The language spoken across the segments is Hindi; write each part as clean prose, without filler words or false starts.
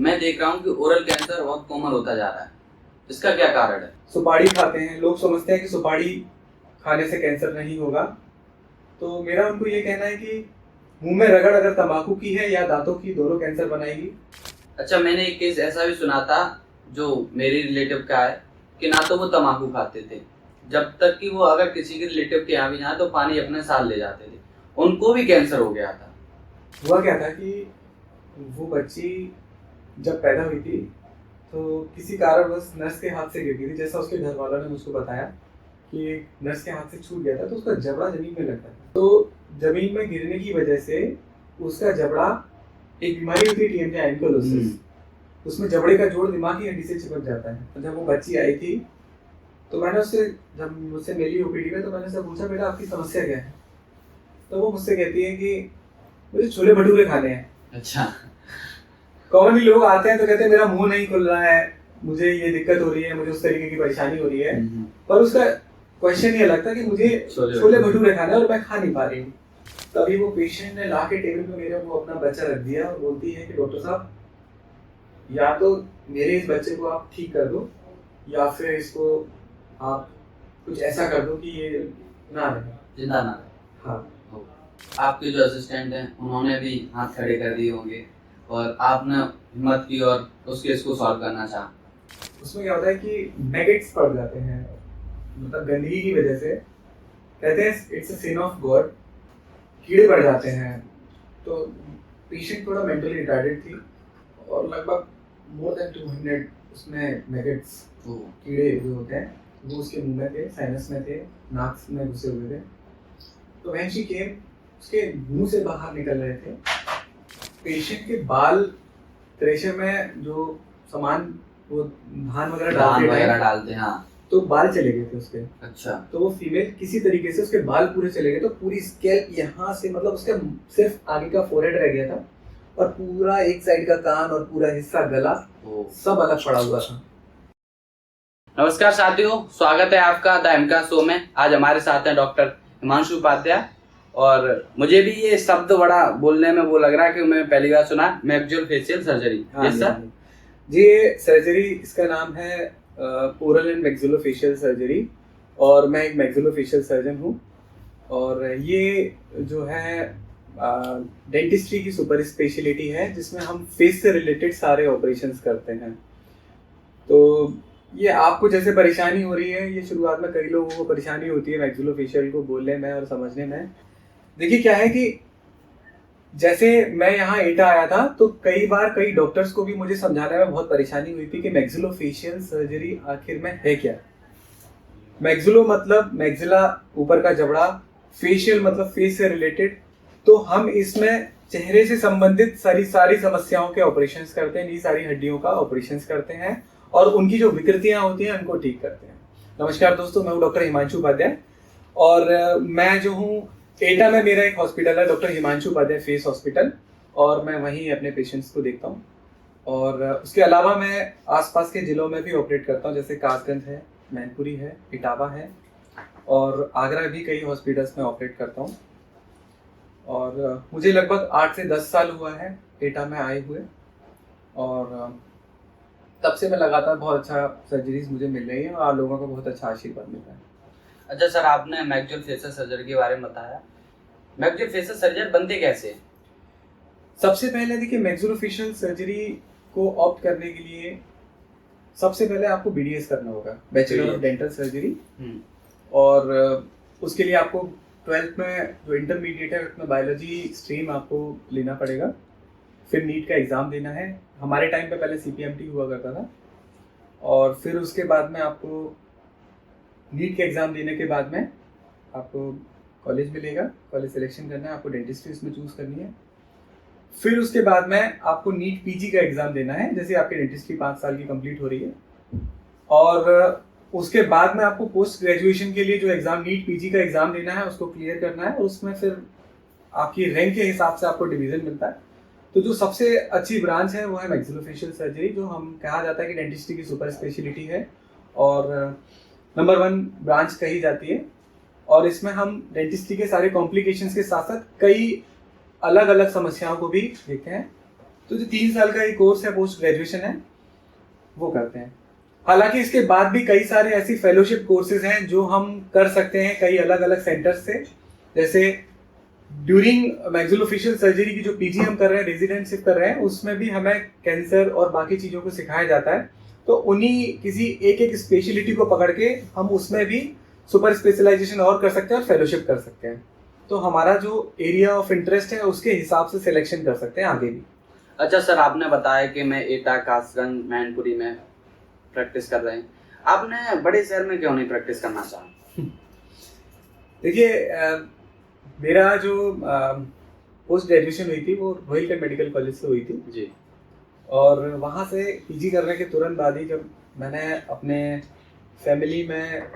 मैं देख रहा हूँ कि ओरल कैंसर बहुत कॉमन होता जा रहा है। इसका क्या कारण है? सुपारी खाते हैं लोग, समझते हैं कि सुपारी खाने से कैंसर नहीं होगा। तो मेरा उनको ये कहना है कि मुंह में रगड़ अगर तंबाकू की है या दांतों की, दोनों कैंसर बनाएगी। अच्छा, मैंने एक केस ऐसा भी सुना था जो मेरी रिलेटिव का है कि ना तो वो तम्बाकू खाते थे, जब तक कि वो अगर किसी के रिलेटिव के यहाँ भी जाए तो पानी अपने साथ ले जाते थे, उनको भी कैंसर हो गया था। हुआ क्या था कि वो बच्ची जब पैदा हुई थी तो किसी कारणवश नर्स के हाथ से गिर गई थी। जैसा उसके घर वालों ने मुझको बताया कि नर्स के हाथ से छूट गया था, तो उसका जबड़ा जमीन में लगता था। तो जमीन में गिरने की वजह से उसका जबड़ा, एक बीमारी होती है टीएमजे एंकोलोसिस, उसमें जबड़े का जोड़ दिमाग की हड्डी से चिपक जाता है। तो जब वो बच्ची आई थी तो मैंने उससे, जब मुझसे मिली ओपीडी में, तो मैंने उससे पूछा, बेटा आपकी समस्या क्या है? तो वो मुझसे कहती है कि मुझे छोले भटूरे खाने हैं। अच्छा। कॉमनली लोग आते हैं तो कहते हैं मेरा मुंह नहीं खुल रहा है, मुझे ये दिक्कत हो रही है, मुझे उस तरीके की परेशानी हो रही है। पर उसका क्वेश्चन ये लगता है कि मुझे छोले भटूरे खाने और मैं खा नहीं पा रही हूँ। तभी वो पेशेंट ने ला के टेबल पे मेरे को अपना बच्चा रख दिया और बोलती है कि डॉक्टर साहब, या तो मेरे इस बच्चे को आप ठीक कर दो या फिर इसको आप कुछ ऐसा कर दो कि ये ना रहे, जिंदा ना रहे। हाँ। आपके जो असिस्टेंट हैं उन्होंने भी हाथ खड़े कर दिए होंगे और आपने हिम्मत की और उस केस को सॉल्व करना चाहा। उसमें क्या होता है कि मैगेट्स पड़ जाते हैं, मतलब गंदगी की वजह से, कहते हैं it's a sin of God, कीड़े पड़ जाते हैं। तो पेशेंट थोड़ा मेंटली रिटार्डेड थी और लगभग मोर देन 200 उसमें मैगेट्स, कीड़े जो होते हैं, वो उसके मुंह में थे, साइनस में थे, नाक में घुसे हुए थे। तो व्हेन शी केम, उसके मुंह से बाहर निकल रहे थे। पेशेंट के बाल, थ्रेशर में जो सामान वो धान वगैरह डालते हैं, हाँ, तो बाल चले गए थे उसके। अच्छा। तो वो फीमेल किसी तरीके से, उसके बाल पूरे चले गए, तो पूरी स्कैल्प यहाँ से, मतलब उसका सिर्फ आगे का फोरहेड रह गया था और पूरा एक साइड का कान और पूरा हिस्सा गला सब अलग पड़ा हुआ था। नमस्कार साथियों, स्वागत है आपका द एमका शो में। आज हमारे साथ हैं डॉक्टर हिमांशु उपाध्याय और मुझे भी ये शब्द बड़ा बोलने में वो लग रहा है कि मैं पहली बार सुना, मैक्सिलोफेशियल सर्जरी। हाँ जी, ये सर्जरी, इसका नाम है ओरल एंड मैक्सिलोफेशियल सर्जरी और मैं एक मैक्सिलोफेशियल सर्जन हूँ। और ये जो है डेंटिस्ट्री की सुपर स्पेशलिटी है जिसमें हम फेस से रिलेटेड सारे ऑपरेशंस करते हैं। तो ये आपको जैसे परेशानी हो रही है, ये शुरुआत में कई लोगों को परेशानी होती है मैक्सिलोफेशियल को बोलने में और समझने में। देखिए क्या है कि जैसे मैं यहाँ एटा आया था तो कई बार कई डॉक्टर्स को भी मुझे समझाने में बहुत परेशानी हुई थी कि मैक्सिलोफेशियल सर्जरी आखिर में है क्या। मैक्सिलो मतलब मैक्सिला, ऊपर का जबड़ा, फेशियल मतलब फेस से रिलेटेड। तो हम इसमें चेहरे से संबंधित सारी समस्याओं के ऑपरेशंस करते हैं, ये सारी हड्डियों का ऑपरेशंस करते हैं और उनकी जो विकृतियां होती हैं उनको ठीक करते हैं। नमस्कार दोस्तों, मैं हूँ डॉक्टर हिमांशु उपाध्याय और मैं जो हूँ एटा में, मेरा एक हॉस्पिटल है doctor Himanshu Upadhyay face hospital, और मैं वहीं अपने पेशेंट्स को देखता हूँ। और उसके अलावा मैं आसपास के जिलों में भी ऑपरेट करता हूँ, जैसे कासगंज है, मैनपुरी है, इटावा है और आगरा भी कई हॉस्पिटल्स में ऑपरेट करता हूँ। और मुझे लगभग 8 से 10 साल हुआ है एटा में आए हुए और तब से मैं लगातार बहुत अच्छा सर्जरीज मुझे मिल रही है और लोगों को बहुत अच्छा आशीर्वाद मिल रहा है। अच्छा सर, आपने मैक्सिलोफेशियल सर्जरी के बारे में बताया। मैक्सिलोफेशियल सर्जरी बनते कैसे हैं? सबसे पहले देखिए, मैक्सिलोफेशियल सर्जरी को ऑप्ट करने के लिए सबसे पहले आपको बीडीएस करना होगा, बैचलर ऑफ डेंटल सर्जरी। और उसके लिए आपको 12th में जो इंटरमीडिएट है उसमें बायोलॉजी स्ट्रीम आपको लेना पड़ेगा। फिर नीट का एग्ज़ाम देना है। हमारे टाइम पे पहले सीपीएमटी हुआ करता था और फिर उसके बाद में आपको नीट के एग्ज़ाम देने के बाद में आपको कॉलेज मिलेगा, कॉलेज सिलेक्शन करना है, आपको डेंटिस्ट्री इसमें चूज़ करनी है। फिर उसके बाद में आपको नीट पीजी का एग्ज़ाम देना है, जैसे आपकी डेंटिस्ट्री 5 साल की कंप्लीट हो रही है। और उसके बाद में आपको पोस्ट ग्रेजुएशन के लिए जो एग्ज़ाम, नीट पीजी का एग्ज़ाम देना है, उसको क्लियर करना है और उसमें फिर आपकी रैंक के हिसाब से आपको डिवीज़न मिलता है। तो जो सबसे अच्छी ब्रांच है वो है मैक्सिलोफेशियल सर्जरी, जो हम कहा जाता है कि डेंटिस्ट्री की सुपर स्पेशलिटी है और नंबर 1 ब्रांच कही जाती है। और इसमें हम डेंटिस्ट्री के सारे कॉम्प्लिकेशंस के साथ साथ कई अलग अलग समस्याओं को भी देखते हैं। तो जो 3 साल का ये कोर्स है, पोस्ट ग्रेजुएशन है, वो करते हैं। हालांकि इसके बाद भी कई सारे ऐसी फेलोशिप कोर्सेज हैं जो हम कर सकते हैं कई अलग अलग सेंटर्स से। जैसे ड्यूरिंग मैक्सिलोफेशियल सर्जरी की जो पीजी हम कर रहे हैं, रेजिडेंटशिप कर रहे हैं, उसमें भी हमें कैंसर और बाकी चीज़ों को सिखाया जाता है। तो उन्हीं किसी एक एक स्पेशलिटी को पकड़ के हम उसमें भी सुपर स्पेशलाइजेशन और कर सकते हैं और फेलोशिप कर सकते हैं। तो हमारा जो एरिया ऑफ इंटरेस्ट है उसके हिसाब से सिलेक्शन कर सकते हैं आगे भी। अच्छा सर, आपने बताया कि मैं एटा, कासगंज, मैनपुरी में प्रैक्टिस कर रहे हैं, आपने बड़े शहर में क्यों नहीं प्रैक्टिस करना चाहा? देखिए, मेरा जो पोस्ट ग्रेजुएशन हुई थी वो रोहिलखंड मेडिकल कॉलेज से हुई थी जी। और वहाँ से पीजी करने के तुरंत बाद ही जब मैंने अपने फैमिली में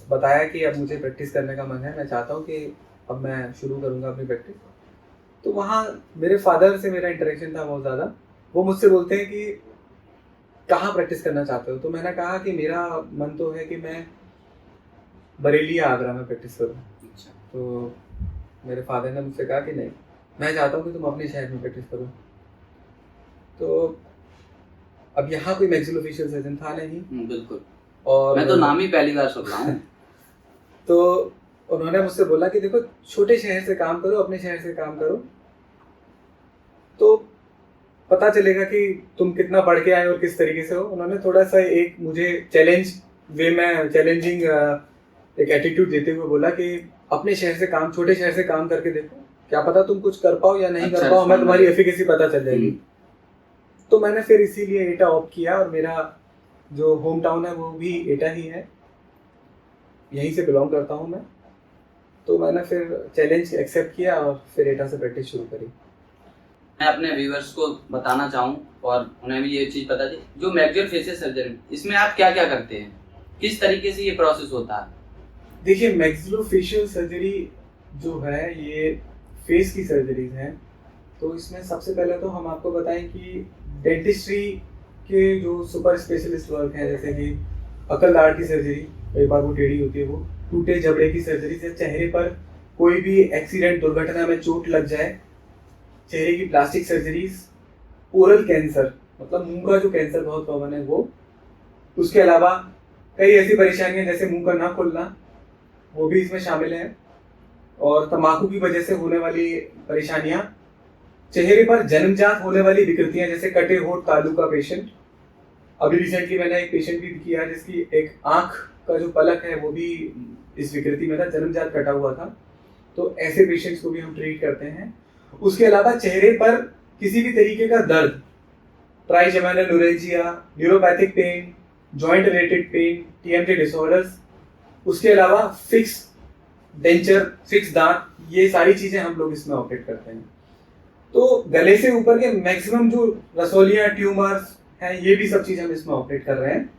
बताया कि अब मुझे प्रैक्टिस करने का मन है, मैं चाहता हूँ कि अब मैं शुरू करूँगा अपनी प्रैक्टिस, तो वहाँ मेरे फादर से मेरा इंटरेक्शन था बहुत ज़्यादा। वो मुझसे बोलते हैं कि कहाँ प्रैक्टिस करना चाहते हो? तो मैंने कहा कि मेरा मन तो है कि मैं बरेली या आगरा में प्रैक्टिस करूँ। अच्छा। तो मेरे फादर ने मुझसे कहा कि नहीं, मैं चाहता हूँ कि तुम अपने शहर में प्रैक्टिस करो। तो अब यहाँ कोई मैक्सिलोफेशियल सर्जन था नहीं। बिल्कुल। और मैं तो नाम ही पहली बार सुन रहा हूँ। तो उन्होंने मुझसे बोला कि देखो, छोटे शहर से काम करो, अपने शहर से काम करो, तो पता चलेगा कि तुम कितना पढ़ के आए और किस तरीके से हो। उन्होंने थोड़ा सा एक मुझे चैलेंजिंग एक एटीट्यूड देते हुए बोला कि अपने शहर से काम, छोटे शहर से काम करके देखो, क्या पता तुम कुछ कर पाओ या नहीं कर पाओ, हमें तुम्हारी एफिकेसी पता चल जाएगी। तो मैंने फिर इसीलिए एटा ऑप्ट किया और मेरा जो होम टाउन है वो भी एटा ही है, यहीं से बिलोंग करता हूँ मैं। तो मैंने फिर चैलेंज एक्सेप्ट किया और फिर एटा से प्रैक्टिस शुरू करी। मैं अपने व्यूअर्स को बताना चाहूँ और उन्हें भी ये चीज़ पता थी, जो मैक्सिलोफेशियल सर्जरी, इसमें आप क्या क्या करते हैं, किस तरीके से ये प्रोसेस होता है? देखिए, मैक्सिलोफेशियल सर्जरी जो है ये फेस की सर्जरीज हैं। तो इसमें सबसे पहले तो हम आपको बताएं कि डेंटिस्ट्री के जो सुपर स्पेशलिस्ट वर्क हैं, जैसे कि अकल दाढ़ की सर्जरी, कई बार वो टेढ़ी होती है, वो टूटे जबड़े की सर्जरी, या चेहरे पर कोई भी एक्सीडेंट, दुर्घटना में चोट लग जाए, चेहरे की प्लास्टिक सर्जरीज, ओरल कैंसर, मतलब मुंह का जो कैंसर बहुत कॉमन है वो, उसके अलावा कई ऐसी परेशानियां जैसे मुंह का ना खुलना, वो भी इसमें शामिल है, और तंबाकू की वजह से होने वाली परेशानियां, चेहरे पर जन्मजात होने वाली विकृतियां जैसे कटे होठ, तालू का पेशेंट। अभी रिसेंटली मैंने एक पेशेंट भी किया जिसकी एक आंख का जो पलक है वो भी इस विकृति में था, जन्मजात कटा हुआ था। तो ऐसे पेशेंट्स को भी हम ट्रीट करते हैं। उसके अलावा चेहरे पर किसी भी तरीके का दर्द, trigeminal neuralgia, neuropathic pain, joint related pen, TMT disorders, उसके अलावा फिक्स डेंचर, फिक्स दांत, ये सारी चीजें हम लोग इसमें ऑपरेट करते हैं। तो गले से ऊपर के मैक्सिमम जो रसोलियां, ट्यूमर्स हैं, ये भी सब चीज हम इसमें ऑपरेट कर रहे हैं।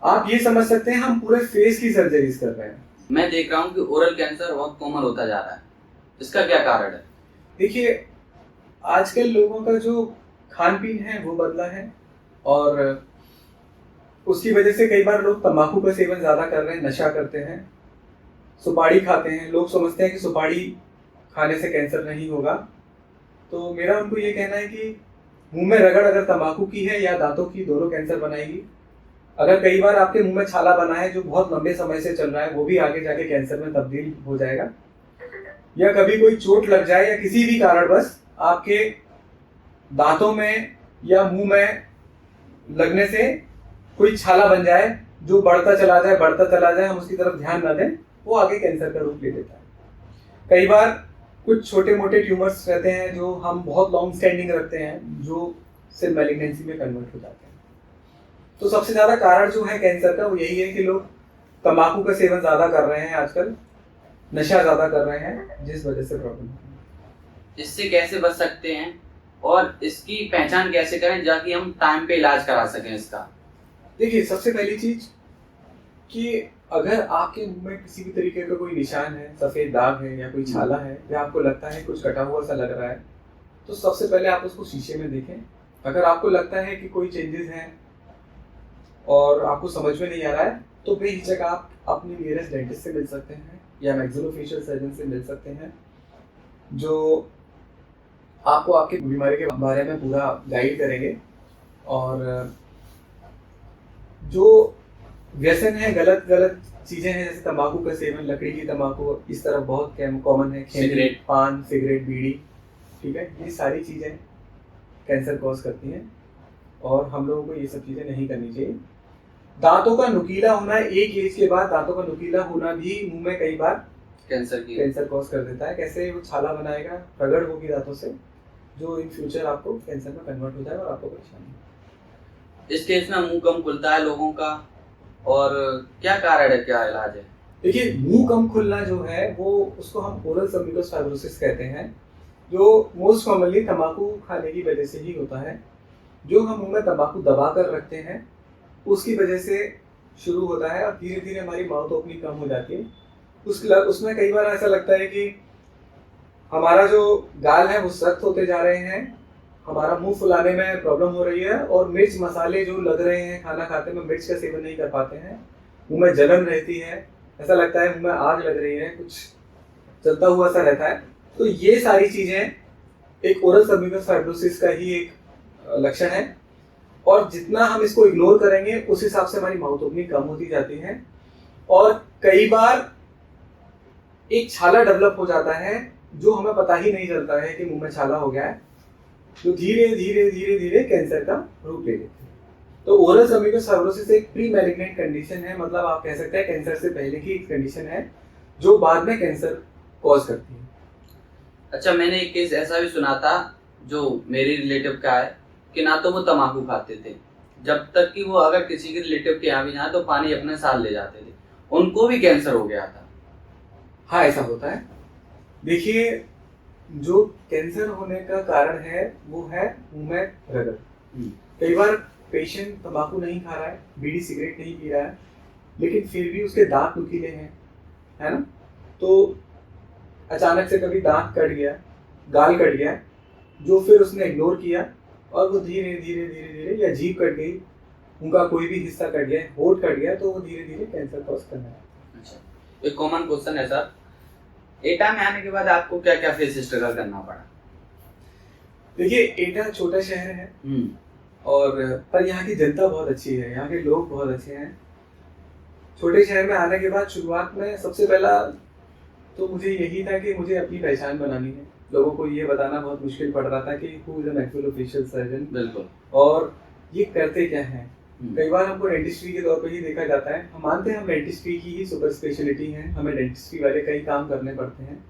आप ये समझ सकते हैं हम पूरे फेस की सर्जरीज कर रहे हैं। मैं देख रहा हूँ कि ओरल कैंसर बहुत कॉमन होता जा रहा है, इसका क्या कारण है? देखिए, आजकल लोगों का जो खान पीन है वो बदला है और उसकी वजह से कई बार लोग तंबाकू का सेवन ज्यादा कर रहे हैं, नशा करते हैं, सुपारी खाते हैं। लोग समझते हैं कि सुपारी खाने से कैंसर नहीं होगा। तो मेरा उनको ये कहना है कि मुंह में रगड़ अगर तंबाकू की है या दांतों की, दोनों कैंसर बनाएगी। अगर कई बार आपके मुंह में छाला बना है जो बहुत लंबे समय से चल रहा है, वो भी आगे जाके कैंसर में तब्दील हो जाएगा। या कभी कोई चोट लग जाए या किसी भी कारणवश आपके दांतों में या मुंह में लगने से कोई छाला बन जाए जो बढ़ता चला जाए, हम उसकी तरफ ध्यान न दें, वो आगे कैंसर का रूप ले लेता है। कई बार कुछ छोटे मोटे ट्यूमर्स रहते हैं जो हम बहुत लॉन्ग स्टैंडिंग रखते हैं, जो सिर्फ मैलिग्नेंसी में कन्वर्ट हो जाते हैं। तो सबसे ज्यादा कारण जो है कैंसर का वो यही है कि लोग तंबाकू का सेवन ज्यादा कर रहे हैं आजकल, नशा ज्यादा कर रहे हैं, जिस वजह से प्रॉब्लम है। इससे कैसे बच सकते हैं और इसकी पहचान कैसे करें ताकि हम टाइम पे इलाज करा सकें इसका? देखिए, सबसे पहली चीज कि अगर आपके मुंह में किसी भी तरीके का कोई निशान है, सफेद दाग है या कोई छाला है, या आपको लगता है कुछ कटा हुआ सा लग रहा है, तो सबसे पहले आप उसको शीशे में देखें। अगर आपको लगता है कि कोई चेंजेस हैं और आपको समझ में नहीं आ रहा है, तो बेहिचक आप अपने नियरेस्ट डेंटिस्ट से मिल सकते हैं या मैक्सिलोफेशियल सर्जन से मिल सकते हैं, जो आपको आपकी बीमारी के बारे में पूरा गाइड करेंगे। और जो व्यसन है, गलत गलत चीजें हैं, जैसे तंबाकू का सेवन, लकड़ी की तंबाकू इस तरफ बहुत कॉमन है, खैनी, सिगरेट। पान, सिगरेट, बीड़ी, ठीक है, ये सारी चीजें कैंसर कॉज करती हैं और हम लोगों को ये सब चीजें नहीं करनी चाहिए। दांतों का नुकीला होना, एक एज के बाद दांतों का नुकीला होना भी मुंह में कई बार कैंसर कॉज कर देता है। कैसे? वो छाला बनाएगा, रगड़ होगी दांतों से, जो इन फ्यूचर आपको कैंसर में कन्वर्ट हो जाएगा और आपको परेशानी। इस केस में मुंह कम खुलता है लोगों का, और क्या कारण है, क्या इलाज है? देखिए, मुंह कम खुलना जो है वो उसको हम ओरल सबम्यूकस फाइब्रोसिस कहते हैं, जो मोस्ट कॉमनली तंबाकू खाने की वजह से ही होता है। जो हम मुंह में तंबाकू दबा कर रखते हैं उसकी वजह से शुरू होता है और धीरे धीरे हमारी माउथ ओपनिंग कम हो जाती है। उसमें कई बार ऐसा लगता है कि हमारा जो गाल है वो सख्त होते जा रहे हैं, हमारा मुंह फुलाने में प्रॉब्लम हो रही है और मिर्च मसाले जो लग रहे हैं, खाना खाते में मिर्च का सेवन नहीं कर पाते हैं, मुंह में जलन रहती है, ऐसा लगता है मुंह में आग लग रही है, कुछ चलता हुआ सा रहता है। तो ये सारी चीजें एक ओरल सबम्यूकस फाइब्रोसिस का ही एक लक्षण है। और जितना हम इसको इग्नोर करेंगे उस हिसाब से हमारी माउथ ओपनिंग कम होती जाती है और कई बार एक छाला डेवलप हो जाता है जो हमें पता ही नहीं चलता है कि मुंह में छाला हो गया है, जो धीरे धीरे धीरे धीरे कैंसर का रूप ले लेते हैं। तो ओरल सबम्यूकस फाइब्रोसिस एक प्री मैलिग्नेंट कंडीशन है, मतलब आप कह सकते हैं कैंसर से पहले की एक कंडीशन है जो बाद में कैंसर कॉज करती है। अच्छा, मैंने एक केस ऐसा भी सुना था जो मेरे रिलेटिव का है कि ना तो वो तम्बाकू खाते थे, जब तक कि वो अगर किसी के रिलेटिव के यहाँ भी जाए तो पानी अपने साथ ले जाते थे, उनको भी कैंसर हो गया था। हाँ, ऐसा होता है। देखिए, जो कैंसर होने का कारण है वो है मुंह में रगड़। कई बार पेशेंट तंबाकू नहीं खा रहा है, बीड़ी सिगरेट नहीं पी रहा है, लेकिन फिर भी उसके दांत नुकीले हैं, है ना? तो अचानक से कभी दांत कट गया, गाल कट गया, जो फिर उसने इग्नोर किया और वो धीरे धीरे धीरे धीरे, या जीभ कट गई, उनका कोई भी हिस्सा कट गया, होंठ कट गया, तो वो धीरे धीरे कैंसर कॉज करना है। अच्छा, एक कॉमन क्वेश्चन है सर, एटा में आने के बाद आपको क्या क्या फेस स्ट्रगल करना पड़ा? देखिए, एटा छोटा शहर है और पर यहाँ की जनता बहुत अच्छी है, यहाँ के लोग बहुत अच्छे हैं। छोटे शहर में आने के बाद शुरुआत में सबसे पहला तो मुझे यही था कि मुझे अपनी पहचान बनानी है। लोगों को ये बताना बहुत मुश्किल पड़ रहा था कि who is a maxillofacial surgeon, बिल्कुल, और ये करते क्या हैं। कई बार हमको डेंटिस्ट्री के तौर पे ही देखा जाता है, हम मानते हैं हम डेंटिस्ट्री की ही सुपर स्पेशलिटी है, हमें डेंटिस्ट्री वाले कई काम करने पड़ते हैं,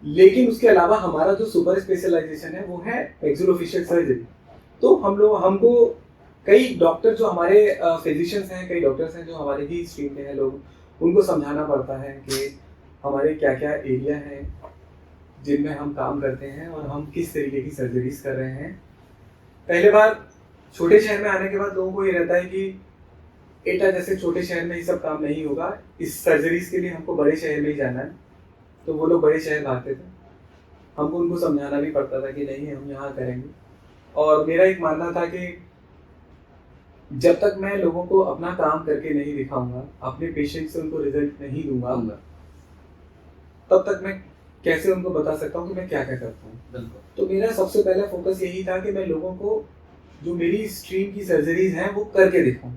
लेकिन उसके अलावा हमारा जो सुपर स्पेशलाइजेशन है वो है मैक्सिलोफेशियल सर्जरी। तो हमको कई डॉक्टर जो हमारे फिजिशियंस हैं, कई डॉक्टर्स हैं जो हमारे ही स्ट्रीम के हैं लोग, उनको समझाना पड़ता है कि हमारे क्या क्या एरिया हैं जिनमें हम काम करते हैं और हम किस तरीके की सर्जरीज कर रहे हैं। पहले बार छोटे शहर में आने के बाद लोगों को ये रहता है कि एटा जैसे छोटे शहर में ये सब काम नहीं होगा, इस सर्जरीज के लिए हमको बड़े शहर में ही जाना है, तो वो लोग बड़े शहर भागते थे। हमको उनको समझाना भी पड़ता था कि नहीं, हम यहाँ करेंगे। और मेरा एक मानना था कि जब तक मैं लोगों को अपना काम करके नहीं दिखाऊंगा, अपने पेशेंट से उनको रिजल्ट नहीं दूंगा, तब तक मैं कैसे उनको बता सकता हूँ कि मैं क्या क्या करता हूँ। बिल्कुल। तो मेरा सबसे पहला फोकस यही था कि मैं लोगों को जो मेरी स्ट्रीम की सर्जरीज हैं वो करके दिखाऊं।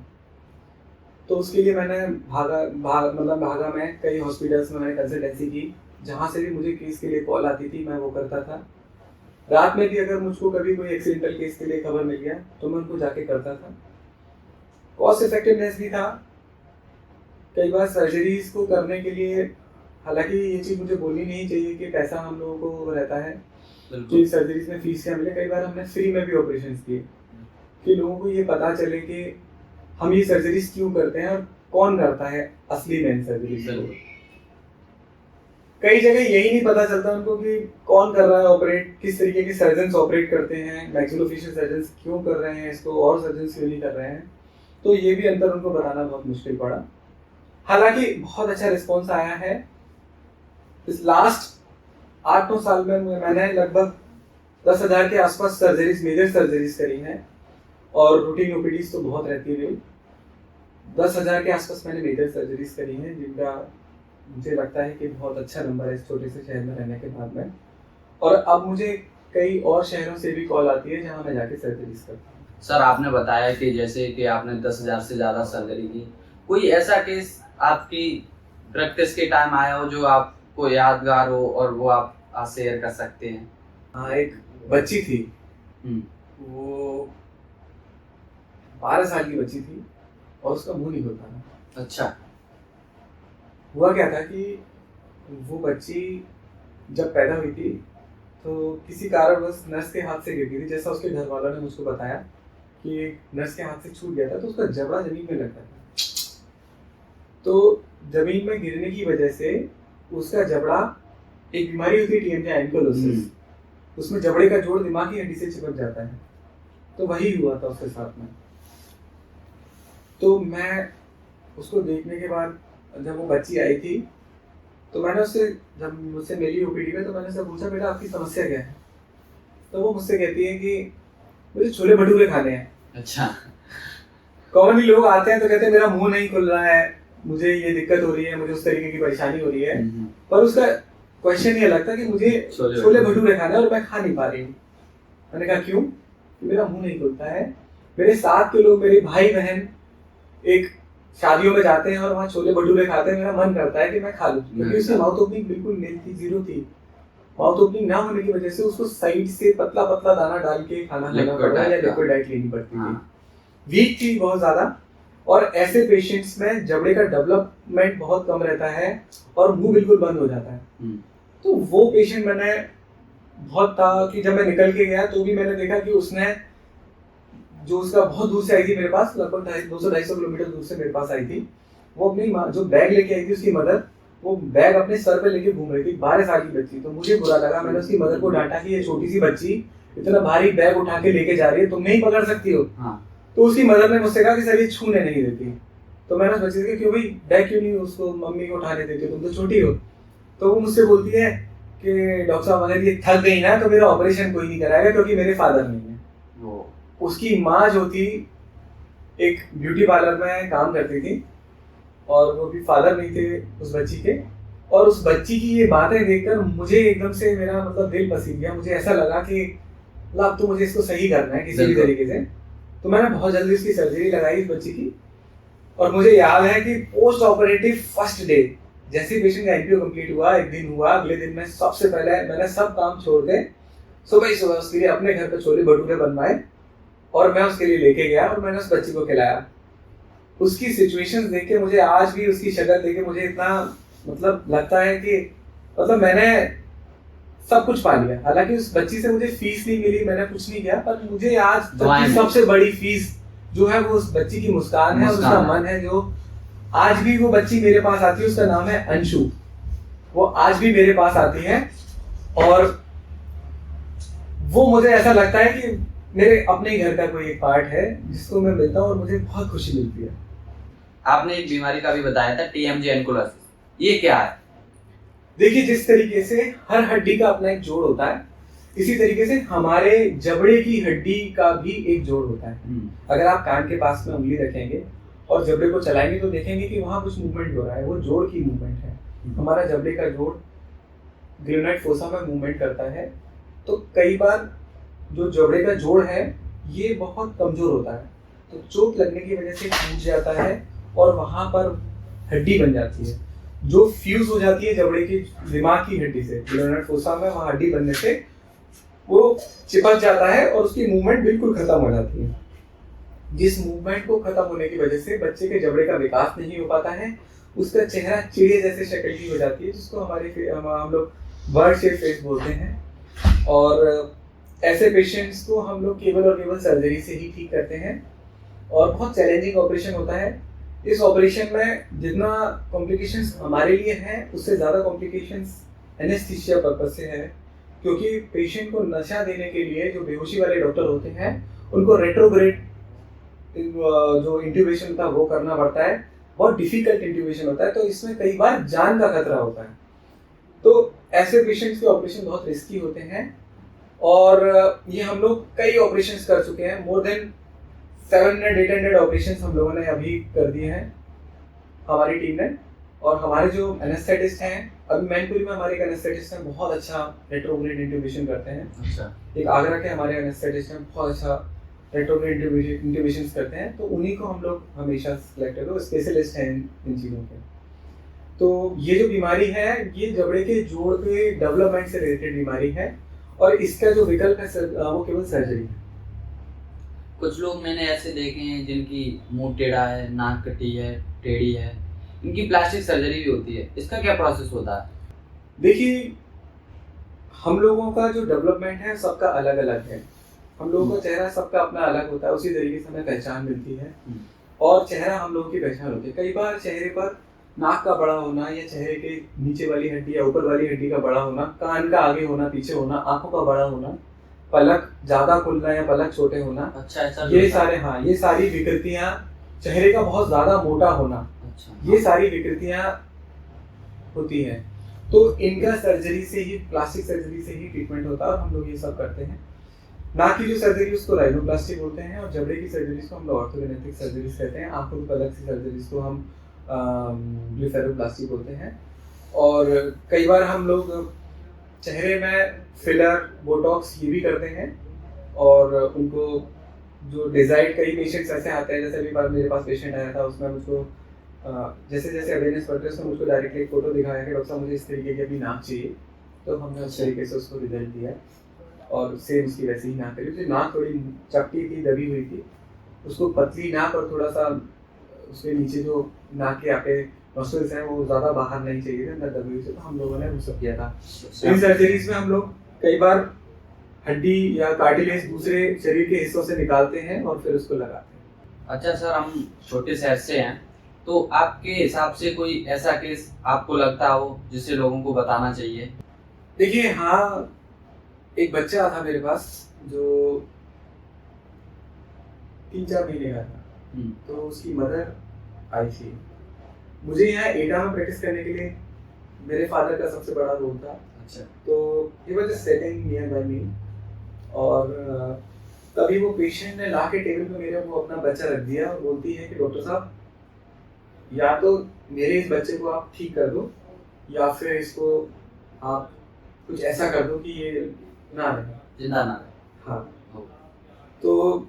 तो उसके लिए मैंने भागा में कई हॉस्पिटल्स में मैंने कंसल्टेंसी की, जहाँ से भी मुझे केस के लिए कॉल आती थी मैं वो करता था। रात में भी अगर मुझको कभी कोई एक्सीडेंटल केस के लिए खबर मिल गया तो मैं उनको जाके करता था। कॉस्ट इफेक्टिवनेस भी था। कई बार सर्जरीज को करने के लिए, हालांकि ये चीज़ मुझे बोलनी नहीं चाहिए कि पैसा हम लोगों को रहता है कि सर्जरीज में फीस क्या मिले, कई बार हमने फ्री में भी ऑपरेशन किए कि लोगों को ये पता चले कि हम ये सर्जरीज क्यों करते हैं और कौन करता है असली में सर्जरीज। कई जगह यही नहीं पता चलता उनको कि कौन कर रहा है ऑपरेट, किस तरीके के सर्जन्स ऑपरेट करते हैं, मैक्सिलोफेशियल सर्जन्स क्यों कर रहे हैं इसको और सर्जन्स क्यों नहीं कर रहे हैं। तो ये भी अंतर उनको बताना बहुत मुश्किल पड़ा। हालांकि बहुत अच्छा रिस्पॉन्स आया है। इस लास्ट 8-9 साल में मैंने लगभग 10,000 के आसपास सर्जरीज, मेजर सर्जरीज करी हैं और रूटीन ओपीडीज तो बहुत रहती है मेरी। 10,000 के आसपास मैंने मेजर सर्जरीज करी हैं, जिनका मुझे लगता है कि बहुत अच्छा नंबर है इस छोटे से शहर में रहने के बाद में। और अब मुझे कई और शहरों से भी कॉल आती है जहाँ मैं जाके सर्जरीज करता हूँ। सर आपने बताया कि जैसे कि आपने 10,000 से ज़्यादा सर्जरी की, कोई ऐसा केस आपकी प्रैक्टिस के टाइम आया हो जो आपको यादगार हो और वो आप शेयर कर सकते हैं? हाँ, एक बच्ची थी, वो 12 साल की बच्ची थी और उसका मुंह नहीं खुलता था। अच्छा। हुआ क्या था कि वो बच्ची जब पैदा हुई थी तो किसी कारणवश नर्स के हाथ से गिर गई थी। जैसा उसके घर वालों ने मुझको बताया कि नर्स के हाथ से छूट गया था, तो उसका जबड़ा जमीन में लगता था। तो जमीन में गिरने की वजह से उसका जबड़ा, एक बीमारी होती है TMJ एंकोलोसिस, उसमें जबड़े का जोड़ दिमाग की हड्डी से चिपक जाता है। तो वही हुआ था उसके साथ में। तो मैं उसको देखने के बाद जब वो बच्ची आई थी तो मैंने उससे, जब मुझसे मिली OPD में, तो मैंने उससे पूछा बेटा आपकी समस्या क्या है? तो वो मुझसे कहती है कि मुझे छोले भटूरे खाने हैं। अच्छा। कॉमनली लोग आते हैं तो कहते हैं मेरा मुंह नहीं खुल रहा है, मुझे ये दिक्कत हो रही है, मुझे उस तरीके की परेशानी हो रही है। पर उसका क्वेश्चन ये लगता कि मुझे छोले भटूरे खाने और मैं खा नहीं पा रही हूँ। मैंने कहा क्यों? मेरा मुंह नहीं खुलता है। मेरे साथ के लोग, मेरे भाई बहन एक शादियों में जाते हैं और वहाँ छोले भटूरे खाते हैं, मेरा मन करता है कि मैं खा लूं, क्योंकि उसकी माउथ ओपनिंग बिल्कुल नील थी, जीरो थी। माउथ ओपनिंग ना होने की वजह से उसको साइड से पतला पतला दाना डाल के खाना खाना पड़ रहा है या लिक्विड डाइट लेनी पड़ती थी। वीक थी बहुत ज्यादा, और ऐसे पेशेंट्स में जबड़े का डेवलपमेंट बहुत कम रहता है और मुंह बिल्कुल बंद हो जाता है। तो वो पेशेंट मैंने बहुत था कि जब मैं निकल के गया तो भी मैंने देखा कि उसने, जो उसका बहुत दूर से आई थी मेरे पास, लगभग 200-250 किलोमीटर दूर से मेरे पास आई थी, वो अपनी जो बैग लेके आई थी उसकी मदर, वो बैग अपने सर पे लेके घूम रही थी। 12 साल की बच्ची। तो मुझे बुरा लगा, मैंने उसकी मदर को डांटा कि ये छोटी सी बच्ची इतना भारी बैग उठा के लेके जा रही है, तुम नहीं पकड़ सकती हो। तो उसकी मदर ने मुझसे कहा कि सर ये छूने नहीं देती। तो मैंने उस बच्चे से कहा क्यों भाई, बैग क्यों नहीं उसको मम्मी को उठाने देती हो, तुम तो छोटी हो। तो वो मुझसे बोलती है कि डॉक्टर साहब अगर ये थक गई ना तो मेरा ऑपरेशन कोई नहीं कराएगा क्योंकि मेरे फादर नहीं है। उसकी माँ जो थी एक ब्यूटी पार्लर में काम करती थी और वो भी फादर नहीं थे उस बच्ची के। और उस बच्ची की ये बातें देखकर मुझे एकदम से मेरा मतलब दिल पसीज गया। मुझे ऐसा लगा कि अब तो मुझे इसको सही करना है किसी भी तरीके से। तो मैंने बहुत जल्दी उसकी सर्जरी लगाई इस बच्ची की। और मुझे याद है कि पोस्ट ऑपरेटिव फर्स्ट डे जैसे पेशेंट का NPO कंप्लीट हुआ, एक दिन हुआ, अगले दिन में सबसे पहले मैंने सब काम छोड़ के सुबह ही सुबह उसके लिए अपने घर पे छोले भटूरे बनवाए और मैं उसके लिए लेके गया और मैंने उस बच्ची को खिलाया। उसकी सिचुएशंस देख के मुझे आज भी, उसकी शक्ल देख के मुझे इतना मतलब लगता है कि मतलब मैंने सब कुछ पा लिया। हालांकि उस बच्ची से मुझे फीस नहीं मिली, मैंने कुछ नहीं किया, पर मुझे आज तक की सबसे बड़ी फीस जो है वो उस बच्ची की मुस्कान है और उसका मन है। जो आज भी वो बच्ची मेरे पास आती है, उसका नाम है अंशु। वो आज भी मेरे पास आती है और वो मुझे ऐसा लगता है कि मेरे अपने ही घर का कोई एक पार्ट है जिसको मैं मिलता हूँ और मुझे बहुत खुशी मिलती है। आपने एक बीमारी का भी बताया था TMJ एंकोलोसिस, ये क्या है? देखिए, जिस तरीके से हर हड्डी का अपना एक जोड़ होता है, इसी तरीके से हमारे जबड़े की हड्डी का भी एक जोड़ होता है। अगर आप कान के पास में उंगली रखेंगे और जबड़े को चलाएंगे तो देखेंगे कि वहां कुछ मूवमेंट हो रहा है, वो जोड़ की मूवमेंट है। हमारा जबड़े का जोड़ ग्रेनाइट फोसा में मूवमेंट करता है। तो कई बार जो जबड़े का जोड़ है ये बहुत कमजोर होता है, तो चोट लगने की वजह से टूट जाता है और वहां पर हड्डी बन जाती है जो फ्यूज हो जाती है जबड़े की दिमाग की हड्डी से। ग्रेनाइट फोसा में वहां हड्डी बनने से वो चिपक जाता है और उसकी मूवमेंट बिल्कुल खत्म हो जाती है। जिस मूवमेंट को खत्म होने की वजह से बच्चे के जबड़े का विकास नहीं हो पाता है, उसका चेहरा चिड़िया जैसे शक्ल की हो जाती है, जिसको हम लोग बर्ड शेप फेस बोलते हैं। और ऐसे पेशेंट्स को हम लोग केवल और केवल सर्जरी से ही ठीक करते हैं और बहुत चैलेंजिंग ऑपरेशन होता है। इस ऑपरेशन में जितना कॉम्प्लिकेशंस हमारे लिए हैं उससे ज़्यादा कॉम्प्लिकेशंस एनेस्थीसिया पर्पस से है, क्योंकि पेशेंट को नशा देने के लिए जो बेहोशी वाले डॉक्टर होते हैं उनको रेट्रोग्रेड जो इंट्यूबेशन होता है वो करना पड़ता है। बहुत डिफिकल्ट इंट्यूबेशन होता है, तो इसमें कई बार जान का खतरा होता है। तो ऐसे पेशेंट्स के ऑपरेशन बहुत रिस्की होते हैं और ये हम लोग कई ऑपरेशंस कर चुके हैं। मोर देन 700-800 ऑपरेशंस हम लोगों ने अभी कर दिए हैं हमारी टीम ने। और हमारे जो एनेस्थेटिस्ट हैं, अभी मैनपुरी में हमारे एक एनेस्थेटिस्ट हैं, बहुत अच्छा रेट्रोग्रेड इंट्यूबेशन करते हैं। अच्छा। एक आगरा के हमारे एनेस्थेटिस्ट हैं, बहुत अच्छा रेट्रोग्रेड इंट्यूबेशन करते हैं, तो उन्हीं को हम लोग हमेशा सिलेक्ट करते हैं, स्पेशलिस्ट हैं इन चीज़ों के। तो ये जो बीमारी है, ये जबड़े के जोड़ के डेवलपमेंट से रिलेटेड बीमारी है, और इसका जो विकल्प है वो केवल सर्जरी है। कुछ लोग मैंने ऐसे देखे हैं जिनकी मुंह टेढ़ा है, नाक कटी है, टेढ़ी है, इनकी प्लास्टिक सर्जरी भी होती है, इसका क्या प्रोसेस होता है? देखिए, हम लोगों का जो डेवलपमेंट है सबका अलग अलग है। हम लोगों का चेहरा सबका अपना अलग होता है, उसी तरीके से हमें पहचान मिलती है, और चेहरा हम लोगों की पहचान होती है। कई बार चेहरे पर नाक का बड़ा होना, या चेहरे के नीचे वाली हड्डी या ऊपर वाली हड्डी का बड़ा होना, कान का आगे होना, पीछे होना, आंखों का बड़ा होना, पलक ज्यादा खुलना या पलक छोटे होना, अच्छा, ऐसा ये सारे, हाँ, ये सारी विकृतियां, चेहरे का बहुत ज्यादा मोटा होना, अच्छा, ये सारी विकृतियां होती हैं। तो इनका सर्जरी से ही, प्लास्टिक सर्जरी से ही ट्रीटमेंट होता है, और हम लोग ये सब करते हैं। नाक की जो सर्जरी उसको राइनोप्लास्टी बोलते हैं, और जबड़े की सर्जरीज को हम लोग ऑर्थोगेनेटिक सर्जरीज कहते हैं। आंखों की पलक की सर्जरीज को हम ब्लेफेरोप्लास्टी बोलते हैं। और कई बार हम लोग चेहरे में फिलर, बोटॉक्स ये भी करते हैं, और उनको जो डिजाइड, कई पेशेंट्स ऐसे आते हैं, जैसे अभी बार मेरे पास पेशेंट आया था, उसमें मुझको जैसे जैसे अवेयरनेस बढ़ती है, उसने मुझको डायरेक्टली एक फोटो दिखाया कि डॉक्टर साहब मुझे इस तरीके की अपनी नाक चाहिए, तो हमने उस तरीके से उसको रिजल्ट दिया, और सेम उसकी वैसी ही नाक करी। उसकी नाक थोड़ी चपटी थी, दबी हुई थी, उसको पतली नाक, और थोड़ा सा उसके नीचे जो नाक के आपके नॉस्ट्रिल्स हैं वो ज़्यादा बाहर नहीं चाहिए थे, अंदर दबी हुई थी, तो हम लोगों ने वो सब किया था। इन सर्जरीज में हम लोग कई बार हड्डी या कार्टिलेज दूसरे शरीर के हिस्सों से निकालते हैं और फिर उसको लगाते हैं। अच्छा सर, हम छोटे शहर से हैं, तो आपके हिसाब से कोई ऐसा केस आपको लगता हो जिससे लोगों को बताना चाहिए? देखिए, हाँ, एक बच्चा था मेरे पास जो 3-4 महीने का था, तो उसकी मदर आई थी। मुझे यहाँ एटा में प्रैक्टिस करने के लिए मेरे फादर का सबसे बड़ा रोल था। अच्छा। तो he was just sitting near by me, और तभी वो पेशेंट ने ला के टेबल पे मेरे वो अपना बच्चा रख दिया, और बोलती है कि डॉक्टर साहब, या तो मेरे इस बच्चे को आप ठीक कर दो, या फिर इसको आप कुछ ऐसा कर दो कि ये ना रहे, जिंदा ना रहे। हाँ। तो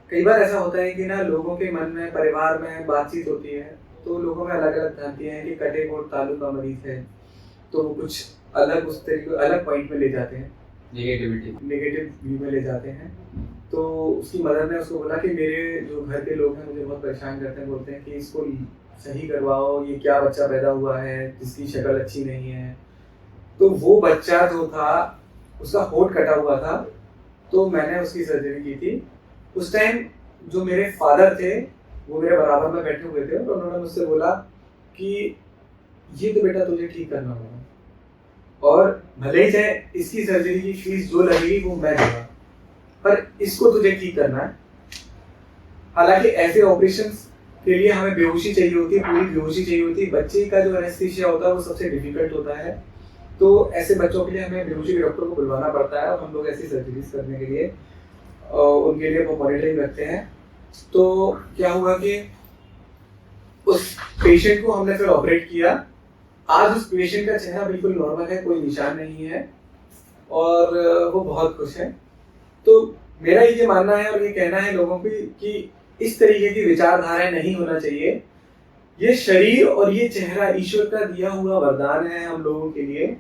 कई बार ऐसा होता है कि ना, लोगों के मन में, परिवार में बातचीत होती है, तो लोगों में अलग अलग भ्रांतियां हैं कि कटे कोट तालू का मरीज है, तो वो कुछ अलग, उस तरीके अलग पॉइंट में ले जाते हैं, नेगेटिव व्यू में ले जाते हैं। तो उसकी मदर ने उसको बोला कि मेरे जो घर के लोग हैं मुझे बहुत परेशान करते हैं, बोलते हैं कि इसको सही करवाओ, ये क्या बच्चा पैदा हुआ है जिसकी शक्ल अच्छी नहीं है। तो वो बच्चा जो था, उसका होठ कटा हुआ था, तो मैंने उसकी सर्जरी की थी। उस टाइम जो मेरे फादर थे वो मेरे बराबर में बैठे हुए थे, और उन्होंने मुझसे बोला कि ये तो बेटा तुझे ठीक करना होगा, और भले ही चाहे इसकी सर्जरी की फीस जो लगेगी वो मैं दूंगा, पर इसको तुझे ठीक करना है। हालांकि ऐसे ऑपरेशंस के लिए हमें बेहोशी चाहिए होती है, पूरी बेहोशी चाहिए होती है। बच्चे का जो एनेस्थीसिया होता है वो सबसे डिफिकल्ट होता है, तो ऐसे बच्चों के लिए हमें बेहोशी के डॉक्टर को बुलवाना पड़ता है, और हम लोग ऐसी सर्जरीज करने के लिए उनके लिए वो मॉनिटरिंग रखते हैं। तो क्या हुआ कि उस पेशेंट को हमने फिर ऑपरेट किया। आज उस पेशेंट का चेहरा बिल्कुल नॉर्मल है, कोई निशान नहीं है, और वो बहुत खुश है। तो मेरा ये मानना है और ये कहना है लोगों की कि इस तरीके की विचारधाराएं नहीं होना चाहिए। ये शरीर और ये चेहरा ईश्वर का दिया हुआ वरदान है हम लोगों के लिए।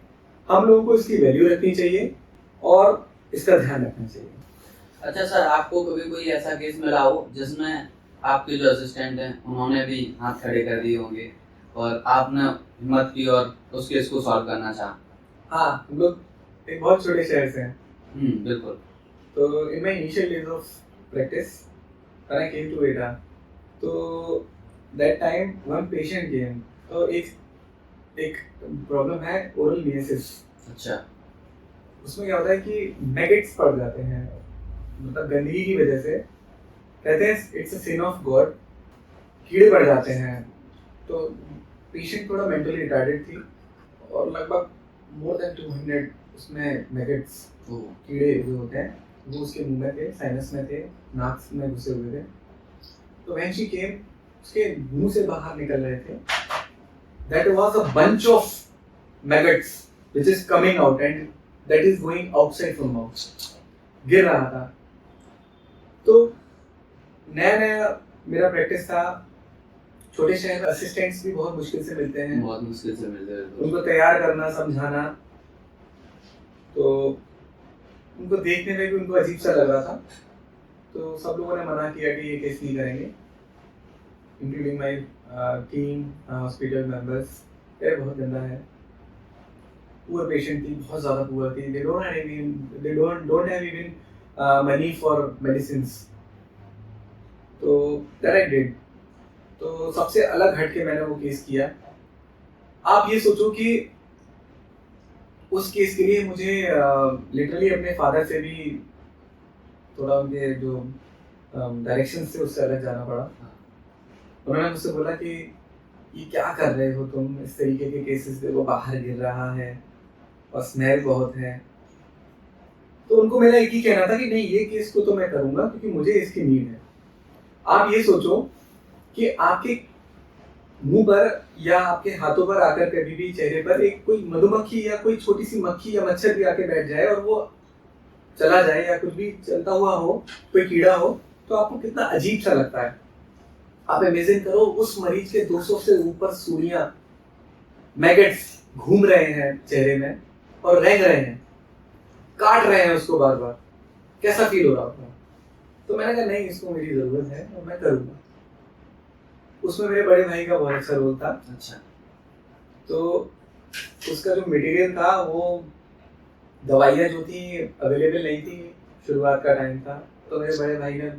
हम लोगों को इसकी वैल्यू रखनी चाहिए और इसका ध्यान रखना चाहिए। अच्छा सर, आपको कभी कोई ऐसा केस मिला हो जिसमें आपके जो असिस्टेंट हैं उन्होंने भी हाथ खड़े कर दिए होंगे और आपने हिम्मत की और उस केस को सॉल्व करना चाहा? हाँ, हम लोग एक बहुत छोटे शहर से हैं। बिल्कुल। तो in my initial days of practice when I came to Etah, तो that time one patient came. तो एक प्रॉब्लम है ओरल नियसिस। अच्छा। उसमें क्या होता है कि मैगेट्स पड़ जाते हैं, मतलब गंदगी की वजह से, कहते हैं it's a sin of God, कीड़े पड़ जाते हैं। तो पेशेंट थोड़ा मेंटली रिटार्डेड थी और लगभग मोर देन 200 उसमें मैगेट्स, कीड़े जो होते हैं वो उसके मुंह में थे, साइनस में थे, नाक में घुसे हुए थे। तो व्हेन शी केम, उसके मुंह से बाहर निकल रहे थे, that was a bunch of maggots which is coming out and that is going outside from mouth. गिर रहा था. तो नया नया मेरा प्रैक्टिस था. छोटे शहर असिस्टेंट्स भी बहुत मुश्किल से मिलते हैं. बहुत मुश्किल से मिलते हैं. उनको तैयार करना, समझाना, तो उनको देखने में भी उनको अजीब सा लग रहा था. तो सब लोगों ने मना किया कि ये केस नहीं करेंगे, including my team, hospital members. ये बहुत गंदा है. पुअर पेशेंट थी, बहुत ज़्यादा पुअर थी. They don't have even money for medicines. तो दैट आई डिड. तो सबसे अलग हटके मैंने वो केस किया. आप ये सोचो कि उस केस के लिए मुझे लिटरली अपने फादर से भी थोड़ा उनके जो डायरेक्शन से उससे अलग जाना पड़ा. उन्होंने मुझसे बोला कि ये क्या कर रहे हो तुम, इस तरीके के केसेस पे वो बाहर गिर रहा है और स्मेल बहुत है. तो उनको मेरा एक ही कहना था कि नहीं, ये केस को तो मैं करूँगा क्योंकि मुझे इसकी नीड है. आप ये सोचो कि आपके मुंह पर या आपके हाथों पर आकर कभी भी चेहरे पर एक कोई मधुमक्खी या कोई छोटी सी मक्खी या मच्छर भी आके बैठ जाए और वो चला जाए या कुछ भी चलता हुआ हो, कोई कीड़ा हो, तो आपको कितना अजीब सा लगता है. आप इमेजिन करो उस मरीज के 200 से ऊपर सुइयां, मैगट्स घूम रहे हैं चेहरे में और रेंग रहे हैं, काट रहे हैं उसको बार बार. कैसा फील हो रहा होगा. तो मैंने कहा नहीं, इसको मेरी जरूरत है और मैं करूँगा. उसमें मेरे बड़े भाई का बहुत अच्छा रोल था. अच्छा. तो उसका जो मटेरियल था वो दवाइयाँ जो थी अवेलेबल नहीं थी, शुरुआत का टाइम था. तो मेरे बड़े भाई ने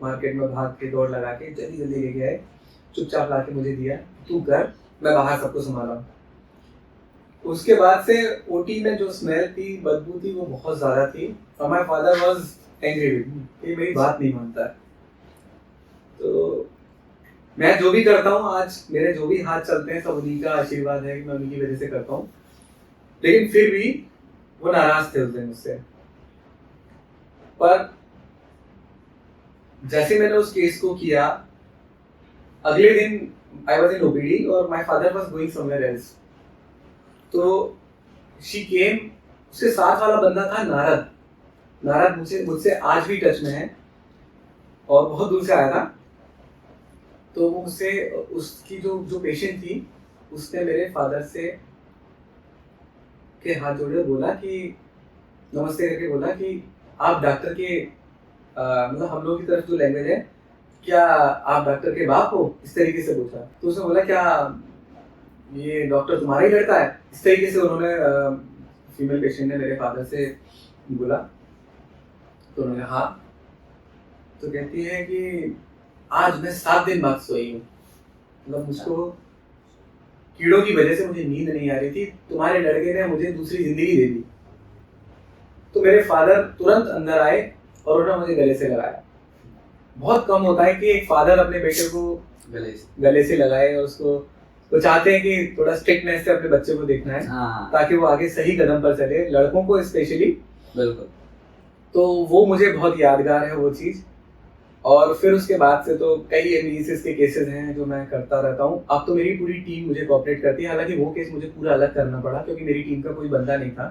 मार्केट में भाग के दौड़ लगा के जल्दी जल्दी लेके आए, चुपचाप ला के मुझे दिया, तू कर, मैं बाहर सबको संभाला. उसके बाद से ओटी में जो स्मेल थी, बदबू थी, वो बहुत ज़्यादा थी और my father was angry with me कि मेरी बात नहीं मानता. तो मैं जो भी करता हूँ आज, मेरे जो भी हाथ चलते हैं सब उन्हीं का आशीर्वाद है कि मैं उन्हीं की वजह से करता हूँ. लेकिन फिर भी वो नाराज थे उस दिन मुझसे. पर जैसे मैंने उस केस को किया, अगले दिन आई वाज इन ओपीडी और my father was going somewhere else. तो शी केम. उसके साथ वाला बंदा था नारद. नारद मुझसे आज भी टच में है और बहुत दूर से आया था. तो वो मुझसे, उसकी जो पेशेंट थी, उसने मेरे फादर से के हाथ जोड़े बोला कि नमस्ते करके बोला कि आप डॉक्टर के मतलब हम लोगों की तरफ जो लैंग्वेज है, क्या आप डॉक्टर के बाप हो, इस तरीके से पूछा. तो उसने बोला क्या ये डॉक्टर तुम्हारा ही लड़का है, इस तरीके से उन्होंने फीमेल पेशेंट ने मेरे फादर से बोला. तो उन्होंने हाँ. तो कहती है कि आज मैं 7 दिन बाद सोई हूँ. मतलब मुझको कीड़ों की वजह से मुझे नींद नहीं आ रही थी, तुम्हारे लड़के ने मुझे दूसरी जिंदगी दे दी. तो मेरे फादर तुरंत अंदर आए और उन्होंने मुझे गले से लगाया. बहुत कम होता है कि एक फादर अपने बेटे को गले से लगाए और उसको, वो चाहते हैं कि थोड़ा स्ट्रिक्टनेस से अपने बच्चे को देखना है. हाँ. ताकि वो आगे सही कदम पर चले, लड़कों को स्पेशली. बिल्कुल. तो वो मुझे बहुत यादगार है वो चीज़. और फिर उसके बाद से तो कई एमबीसीएस के केसेस हैं जो मैं करता रहता हूँ. अब तो मेरी पूरी टीम मुझे कोऑपरेट करती है. हालांकि वो केस मुझे पूरा अलग करना पड़ा क्योंकि मेरी टीम का कोई बंदा नहीं था,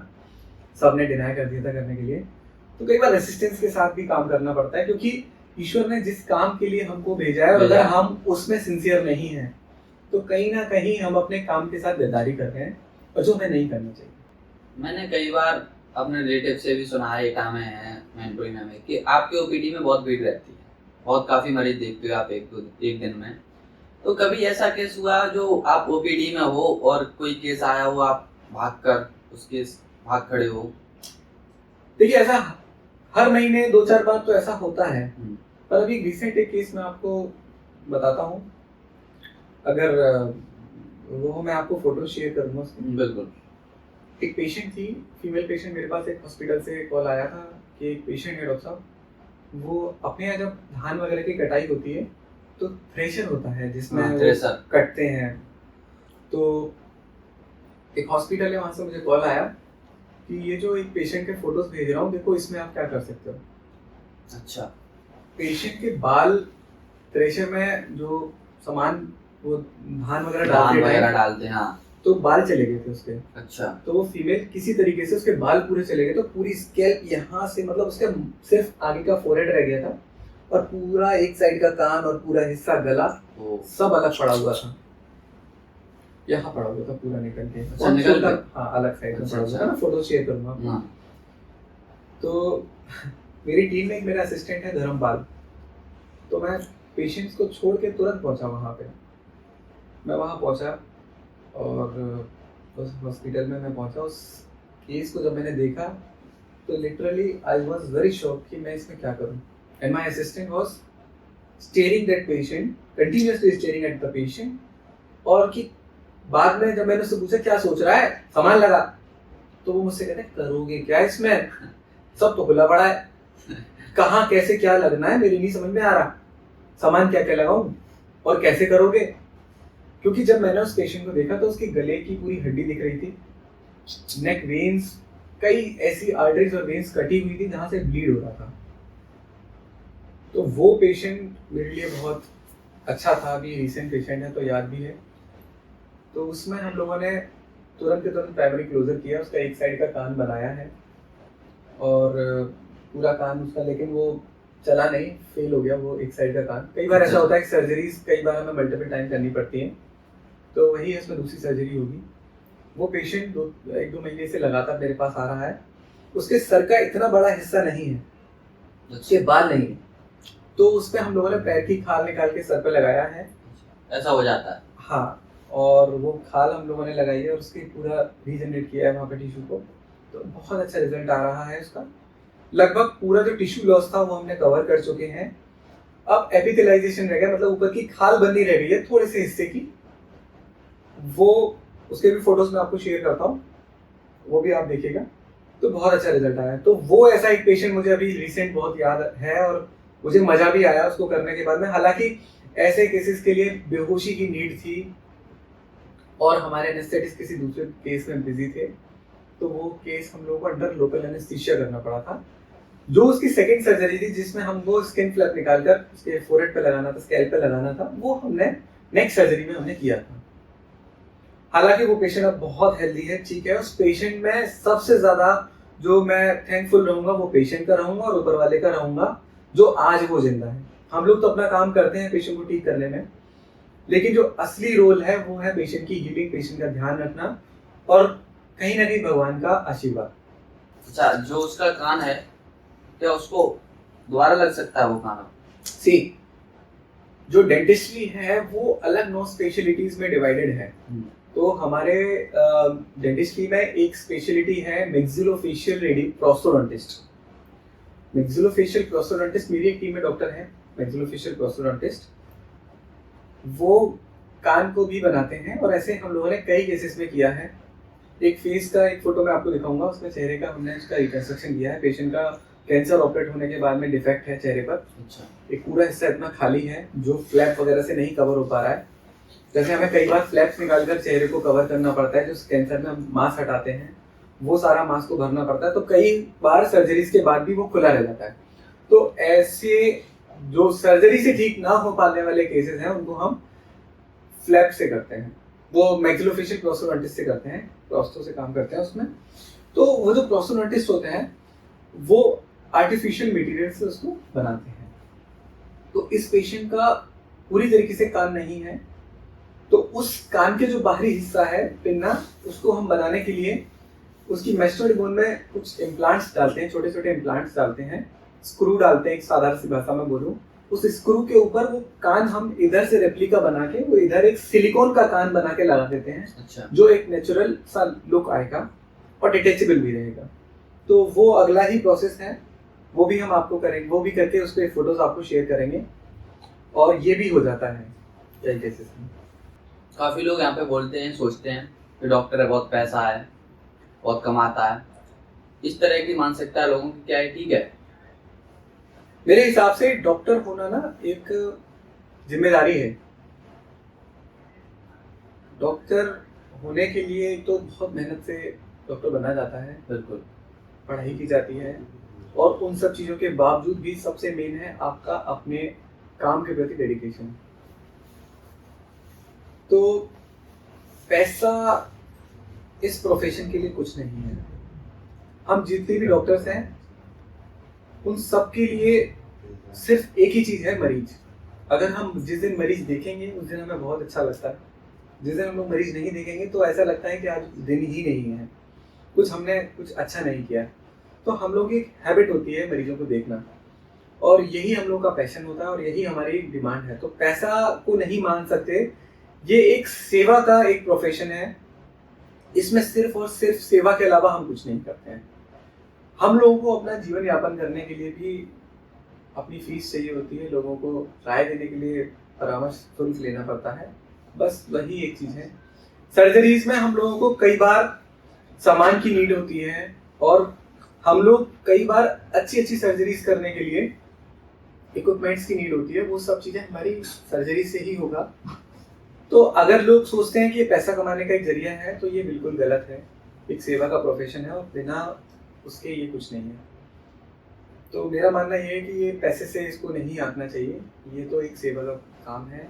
सबने डिनाई कर दिया था करने के लिए. तो कई बार रेसिस्टेंस के साथ भी काम करना पड़ता है क्योंकि ईश्वर ने जिस काम के लिए हमको भेजा है और अगर हम उसमें सिंसियर नहीं हैं तो कहीं ना कहीं हम अपने काम के साथ गद्दारी कर रहे हैं, और जो हमें नहीं करना चाहिए. मैंने कई बार अपने रिलेटिव से भी सुना है, इटा में है, मेंटोरिना में, कि आपके ओपीडी में बहुत भीड़ रहती है, बहुत काफ़ी मरीज देखते हो आप एक दिन में. तो कभी ऐसा केस हुआ जो आप ओपीडी में हो और कोई केस आया हो, आप भाग खड़े हो? देखिए, ऐसा हर महीने 2-4 बार तो ऐसा होता है. पर अभी रिसेंट एक केस मैं आपको बताता हूँ. अगर वो मैं आपको फोटो शेयर करूँगा उसकी. बिल्कुल. एक पेशेंट थी, फीमेल पेशेंट. मेरे पास एक हॉस्पिटल से कॉल आया था कि एक पेशेंट है डॉक्टर साहब, वो अपने यहाँ जब धान वगैरह की कटाई होती है तो थ्रेशर होता है जिसमें वो कटते हैं. तो एक हॉस्पिटल है, वहाँ से मुझे कॉल आया कि ये जो एक पेशेंट के फोटोज भेज रहा हूँ, देखो इसमें आप क्या कर सकते हो. अच्छा. पेशेंट के बाल थ्रेशर में जो सामान वो धान वगैरह धान वगैरह डालते डालते हैं, हाँ। तो बाल चले गए थे उसके। अच्छा। तो वो फीमेल किसी तरीके से उसके बाल पूरे चले गए, तो पूरी स्कैल्प यहाँ से मतलब उसका सिर्फ आगे का फोरहेड रह गया था और पूरा एक साइड का कान और पूरा हिस्सा गला सब अलग पड़ा हुआ था, यहाँ पड़ा हुआ था पूरा निकल के। अच्छा, निकल के? हाँ, अलग साइड में अच्छा, पड़ा हुआ था। मैं फोटो शेयर करूंगा आपको। हाँ। तो मेरी टीम में एक मेरा असिस्टेंट है धर्मपाल, तो मैं पेशेंट्स को छोड़ के तुरंत पहुंचा वहाँ पे। मैं वहाँ पहुंचा और उस हॉस्पिटल में मैं पहुंचा। उस केस को जब मैंने देखा तो literally I was very shock कि मैं इसमें क्या करूं। And my assistant was steering that patient, continuously staring at the patient. और कि बाद में जब मैंने उससे पूछा क्या सोच रहा है, सामान लगा, तो वो मुझसे कहते करोगे क्या इसमें, सब तो खुला पड़ा है, कहाँ कैसे क्या लगना है मेरी नहीं समझ में आ रहा, सामान क्या क्या लगाऊं और कैसे करोगे। क्योंकि जब मैंने उस पेशेंट को देखा तो उसके गले की पूरी हड्डी दिख रही थी, नेक वेन्स, कई ऐसी आर्टरीज और वेन्स कटी हुई थी जहां से ब्लीड हो रहा था। तो वो पेशेंट मेरे लिए बहुत अच्छा था, अभी रिसेंट पेशेंट है तो याद भी है। तो उसमें हम लोगों ने तुरंत के तुरंत प्राइमरी क्लोजर किया, उसका एक साइड का कान बनाया है और पूरा कान उसका, लेकिन वो चला नहीं, फेल हो गया वो एक साइड का कान। कई बार ऐसा होता है कि सर्जरीज कई बार हमें मल्टीपल टाइम करनी पड़ती हैं, तो वही है, इसमें दूसरी सर्जरी होगी। वो पेशेंट 1-2 महीने से लगातार मेरे पास आ रहा है। उसके सर का इतना बड़ा हिस्सा नहीं है, उसके बाल नहीं है, तो उस पर हम लोगों ने पैर की खाल निकाल के सर पे लगाया है। ऐसा हो जाता है? हाँ, और वो खाल हम लोगों ने लगाई है और उसके पूरा रीजनरेट किया है वहाँ पे टिश्यू को, तो बहुत अच्छा रिजल्ट आ रहा है उसका। लगभग पूरा जो टिश्यू लॉस था वो हमने कवर कर चुके हैं। अब एपिथेलाइजेशन रह गया, मतलब ऊपर की खाल बनी रह गई है थोड़े से हिस्से की, वो उसके भी फोटोज मैं आपको शेयर करता हूँ, वो भी आप देखिएगा। तो बहुत अच्छा रिजल्ट आया है। तो वो ऐसा एक पेशेंट मुझे अभी रिसेंट बहुत याद है और मुझे मजा भी आया उसको करने के बाद में। हालांकि ऐसे केसेस के लिए बेहोशी की नीड थी और हमारे एनेस्थेटिस्ट किसी दूसरे केस में बिजी थे, तो वो केस हम लोगों को अंडर लोकल एनेस्थीसिया करना पड़ा था। जो उसकी सेकंड सर्जरी थी जिसमें हमको स्किन फ्लैप निकालकर उसके फोरहेड पे लगाना था, स्कैल्प पे लगाना था, वो हमने नेक्स्ट सर्जरी में हमने किया था। हालांकि वो पेशेंट अब बहुत हेल्दी है, ठीक है। उस पेशेंट में सबसे ज्यादा जो मैं थैंकफुल रहूंगा वो पेशेंट का रहूंगा और ऊपर वाले का रहूंगा जो आज वो जिंदा है। हम लोग तो अपना काम करते हैं पेशेंट को ठीक करने में, लेकिन जो असली रोल है वो है पेशेंट की हीलिंग, पेशेंट का ध्यान रखना और कहीं ना कहीं भगवान का आशीर्वाद। अच्छा, जो उसका कान है क्या उसको दोबारा लग सकता है वो कान? सी, जो डेंटिस्ट्री है वो अलग 9 स्पेशलिटीज में डिवाइडेड है। तो हमारे डेंटिस्ट्री में एक स्पेशलिटी है मैक्सिलोफेशियल प्रोस्टोडोंटिस्ट। मैक्सिलोफेशियल प्रोस्टोडोंटिस्ट मेरी एक टीम में डॉक्टर है मैक्सिलोफेशियल प्रोस्टोडोंटिस्ट, वो कान को भी बनाते हैं और ऐसे हम लोगों ने कई केसेस में किया है। एक फेस का एक फोटो मैं आपको दिखाऊंगा, उसमें चेहरे का हमने उसका रिकंस्ट्रक्शन किया है। पेशेंट का कैंसर ऑपरेट होने के बाद में डिफेक्ट है चेहरे पर। अच्छा। एक पूरा हिस्सा इतना खाली है जो फ्लैप वगैरह से नहीं कवर हो पा रहा है। जैसे हमें कई बार फ्लैप्स निकालकर चेहरे को कवर करना पड़ता है, जो कैंसर में हम मांस हटाते हैं वो सारा मांस को भरना पड़ता है, तो कई बार सर्जरीज के बाद भी वो खुला रह जाता है। तो ऐसे जो सर्जरी से ठीक ना हो पाने वाले केसेस हैं उनको हम फ्लैप से करते हैं, वो मैक्सिलोफेशियल प्रोस्टोडोंटिस्ट से करते हैं, प्रोस्टो से काम करते हैं उसमें। तो वो जो प्रोस्टोडोंटिस्ट होते हैं वो आर्टिफिशियल मटेरियल से उसको बनाते हैं। तो इस पेशेंट का पूरी तरीके से कान नहीं है, तो उस कान के जो बाहरी हिस्सा है पिन्ना, उसको हम बनाने के लिए उसकी मेस्टोइड बोन में कुछ इम्प्लांट्स डालते हैं, छोटे छोटे इम्प्लांट्स डालते हैं, स्क्रू डालते हैं, एक साधारण सी भाषा में बोलूं। उस स्क्रू के ऊपर वो कान हम इधर से रेप्लिका बना के वो इधर एक सिलिकॉन का कान बना के लगा देते हैं। अच्छा। जो जो एक नेचुरल सा लुक आएगा और डिटेचेबल भी रहेगा। तो वो अगला ही प्रोसेस है, वो भी हम आपको करेंगे, वो भी करके उस पर फोटोज आपको शेयर करेंगे और ये भी हो जाता है कई केसेस में। काफी लोग यहाँ पे बोलते हैं, सोचते हैं कि डॉक्टर है बहुत पैसा है, बहुत कमाता है, इस तरह की मानसिकता है लोगों की, क्या है ठीक है? मेरे हिसाब से डॉक्टर होना ना एक जिम्मेदारी है। डॉक्टर होने के लिए तो बहुत मेहनत से डॉक्टर बना जाता है, बिल्कुल पढ़ाई की जाती है और उन सब चीज़ों के बावजूद भी सबसे मेन है आपका अपने काम के प्रति डेडिकेशन। तो पैसा इस प्रोफेशन के लिए कुछ नहीं है। हम जितने भी डॉक्टर्स हैं उन सब के लिए सिर्फ एक ही चीज़ है, मरीज। अगर हम जिस दिन मरीज देखेंगे उस दिन हमें बहुत अच्छा लगता है। जिस दिन हम लोग मरीज नहीं देखेंगे तो ऐसा लगता है कि आज दिन ही नहीं है, हमने कुछ अच्छा नहीं किया। तो हम लोग की एक हैबिट होती है मरीजों को देखना, और यही हम लोग का पैशन होता है और यही हमारी डिमांड है। तो पैसा को नहीं मान सकते। ये एक सेवा का एक प्रोफेशन है। इसमें सिर्फ और सिर्फ सेवा के अलावा हम कुछ नहीं करते हैं। हम लोगों को अपना जीवन यापन करने के लिए भी अपनी फीस चाहिए होती है, लोगों को राय देने के लिए परामर्श शुल्क लेना पड़ता है, बस वही एक चीज़ है। सर्जरीज में हम लोगों को कई बार सामान की नीड होती है, और हम लोग कई बार अच्छी अच्छी सर्जरीज करने के लिए इक्विपमेंट्स की नीड होती है। वो सब चीज़ें हमारी सर्जरी से ही होगा। तो अगर लोग सोचते हैं कि ये पैसा कमाने का एक जरिया है तो ये बिल्कुल गलत है। एक सेवा का प्रोफेशन है और बिना उसके ये कुछ नहीं है। तो मेरा मानना ये है कि ये पैसे से इसको नहीं आंकना चाहिए। ये तो एक सेवा का काम है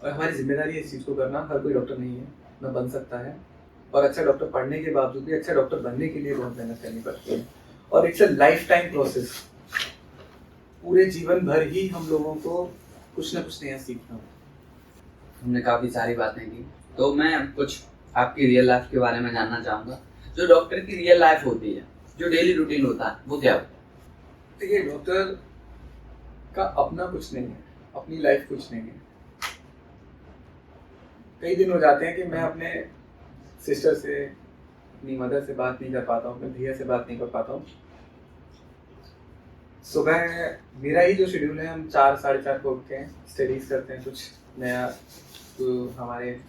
और हमारी जिम्मेदारी है इस चीज़ को करना। हर कोई डॉक्टर नहीं है, ना बन सकता है, और अच्छा डॉक्टर पढ़ने के बावजूद भी अच्छा डॉक्टर बनने के लिए बहुत मेहनत करनी पड़ती है, और it's a life time process. पूरे जीवन भर ही हम लोगों को कुछ ना कुछ नया सीखना होगा। हमने काफ़ी सारी बातें की, तो मैं कुछ आपकी रियल लाइफ के बारे में जानना चाहूँगा। जो डॉक्टर की रियल लाइफ होती है, जो डेली रूटीन होता है, वो क्या होता है? देखिए, डॉक्टर का अपना कुछ नहीं है, अपनी लाइफ कुछ नहीं है। कई दिन हो जाते हैं कि मैं अपने सिस्टर से, अपनी मदर से बात नहीं कर पाता हूँ, अपने भैया से बात नहीं कर पाता हूँ। सुबह मेरा ही जो शेड्यूल है, हम 4 साढ़े 4 को उठते हैं, स्टडीज करते हैं, कुछ नया तो हमारे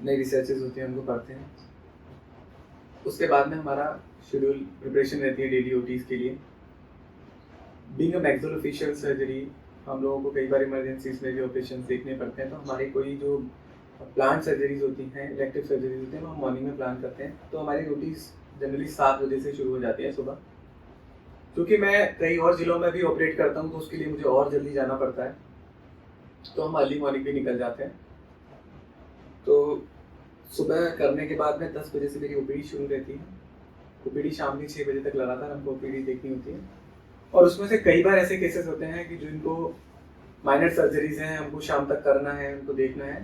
नई रिसर्चेज होती हैं उनको पढ़ते हैं। उसके बाद में हमारा शेड्यूल प्रिपरेशन रहती है डेली ओटीज़ के लिए। बीइंग अ मैक्सिलोफेशियल सर्जरी, हम लोगों को कई बार इमरजेंसीज में भी ऑपरेशन देखने पड़ते हैं, तो हमारी कोई जो प्लांट सर्जरीज होती हैं, इलेक्टिव सर्जरीज होती हैं, वो हम मॉर्निंग में प्लान करते हैं। तो हमारी ड्यूटीज़ जनरली 7 बजे से शुरू हो जाती है सुबह। क्योंकि मैं कई और ज़िलों में भी ऑपरेट करता हूँ तो उसके लिए मुझे और जल्दी जाना पड़ता है, तो हम अर्ली मॉर्निंग भी निकल जाते हैं। तो सुबह करने के बाद में 10 बजे से मेरी ओपीडी शुरू रहती है। ओपीडी शाम के 6 बजे तक लगातार हमको ओपीडी देखनी होती है, और उसमें से कई बार ऐसे केसेस होते हैं कि जिनको माइनर सर्जरीज हैं, हमको शाम तक करना है, उनको देखना है,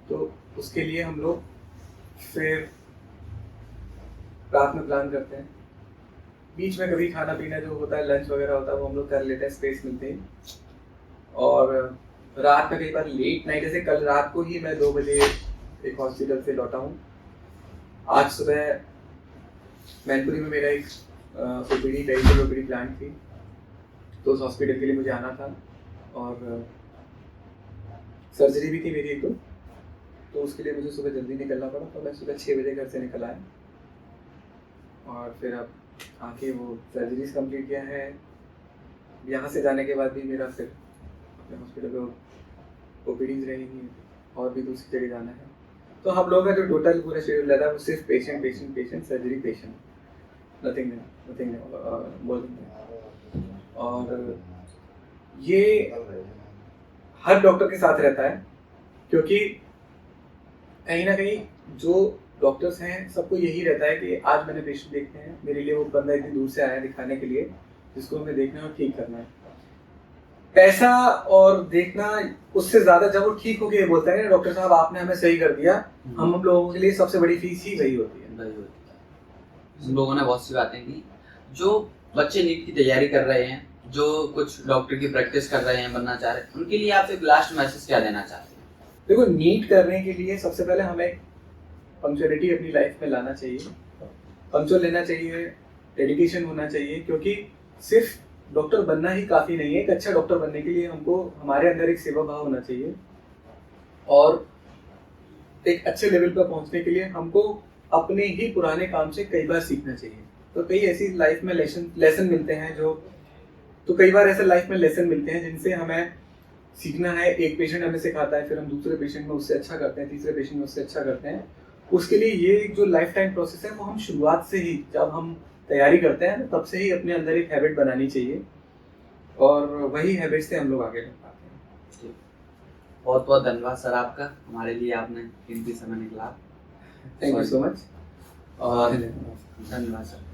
तो उसके लिए हम लोग फिर रात में प्लान करते हैं। बीच में कभी खाना पीना जो होता है, लंच वगैरह होता है, वो हम लोग कर लेते हैं स्पेस मिलते ही। और रात में कई बार लेट नाइट, जैसे कल रात को ही मैं 2 बजे एक हॉस्पिटल से लौटा हूँ। आज सुबह मैनपुरी में मेरा एक ओपीडी पेरिफेरल ओपीडी प्लान थी, तो उस हॉस्पिटल के लिए मुझे आना था, और सर्जरी भी थी मेरी एक, तो उसके लिए मुझे सुबह जल्दी निकलना पड़ा। तो मैं सुबह 6 बजे घर से निकल आया, और फिर अब आके वो सर्जरीज कंप्लीट किया है। यहाँ से जाने के बाद भी मेरा फिर अपने हॉस्पिटल में ओपीडीज रहेंगी और भी दूसरी जगह जाना है। तो हम लोगों का जो टोटल पूरा शेड्यूल रहता है वो सिर्फ patient surgery patient, nothing more than that. और ये हर डॉक्टर के साथ रहता है, क्योंकि कहीं ना कहीं जो डॉक्टर्स हैं सबको यही रहता है कि आज मैंने पेशेंट देखते हैं, मेरे लिए वो बंदा इतनी दूर से आया है दिखाने के लिए, जिसको हमें देखना है और ठीक करना है। पैसा और देखना उससे ज्यादा, जब वो ठीक होके ये बोलता है ना, डॉक्टर साहब आपने हमें सही कर दिया, हम लोगों के लिए सबसे बड़ी फीस ही वही होती है। हम लोगों ने बहुत सी बातें की। जो बच्चे नीट की तैयारी कर रहे हैं, जो कुछ डॉक्टर की प्रैक्टिस कर रहे हैं, बनना चाह रहे हैं, उनके लिए आप एक लास्ट मैसेज क्या देना चाहते हैं? देखो, नीट करने के लिए सबसे पहले हमें पंक्चुअलिटी अपनी लाइफ में लाना चाहिए, पंक्चुअल लेना चाहिए, डेडिकेशन होना चाहिए, क्योंकि सिर्फ डॉक्टर बनना ही काफ़ी नहीं है। एक अच्छा डॉक्टर बनने के लिए हमको हमारे अंदर एक सेवा भाव होना चाहिए, और एक अच्छे लेवल पर पहुंचने के लिए हमको अपने ही पुराने काम से कई बार सीखना चाहिए। तो कई ऐसी लाइफ में लेसन मिलते हैं कई बार ऐसे लाइफ में लेसन मिलते हैं जिनसे हमें सीखना है। एक पेशेंट हमें सिखाता है, फिर हम दूसरे पेशेंट में उससे अच्छा करते हैं, तीसरे पेशेंट में उससे अच्छा करते हैं। उसके लिए ये जो लाइफ टाइम प्रोसेस है वो हम शुरुआत से ही, जब हम तैयारी करते हैं तब से ही अपने अंदर एक हैबिट बनानी चाहिए, और वही हैबिट से हम लोग आगे बढ़ पाते हैं। बहुत बहुत धन्यवाद सर आपका, हमारे लिए आपने कीमती समय निकला। Thank you so much. और धन्यवाद सर।